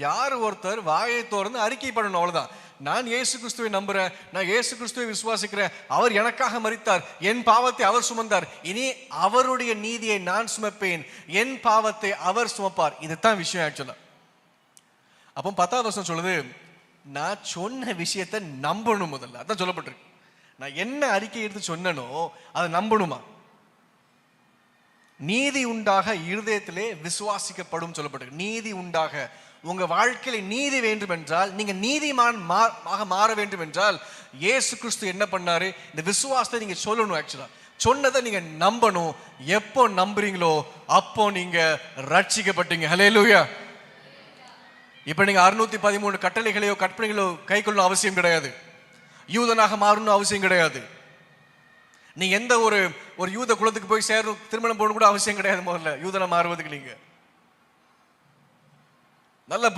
யார் ஒருத்தர் வாயை திறந்து அறிக்கை பண்ணணும், அவ்வளவுதான். நான் இயேசு கிறிஸ்துவை நம்புறேன், நான் இயேசு கிறிஸ்துவை விசுவாசிக்கிறேன், அவர் எனக்காக மரித்தார், என் பாவத்தை அவர் சுமந்தார், இனி அவருடைய நீதியை நான் சுமப்பேன், என் பாவத்தை அவர் சுமப்பார். இதுதான் விஷயம் ஆக்சுவலா. அப்போ 10வது வசனம் சொல்லுது, நான் சொன்ன விஷயத்தை நம்பணும். முதல்ல அதான் சொல்லப்பட்டிருக்கு. நான் என்ன அறிக்கை எடுத்து சொன்னனோ அதை நம்பணுமா? நீதி உண்டாக இருதயத்திலே விசுவாசிக்கப்படும் சொல்லப்பட்டிருக்கு. நீதி உண்டாக, உங்க வாழ்க்கையில நீதி வேண்டும் என்றால், நீங்க நீதிமான் மாற வேண்டும் என்றால், இயேசு கிறிஸ்து என்ன பண்ணாரு? இந்த விசுவாசத்தை நீங்க சொல்லணும். ஆக்சுவலா சொன்னதை நீங்க நம்பணும். எப்போ நம்புறீங்களோ அப்போ நீங்க ரட்சிக்கப்பட்டீங்க. ஹல்லேலூயா. இப்ப நீங்க 613 கட்டளைகளையோ கற்பனைகளோ கை கொள்ளணும் அவசியம் கிடையாது. யூதனாக மாறணும் அவசியம் கிடையாது. நீ எந்த ஒரு யூத குலத்துக்கு போய் சேரணும், திருமணம் போகணும் கூட அவசியம் கிடையாது. முதல்ல யூதனா மாறுவதுக்கு நீங்க நல்லா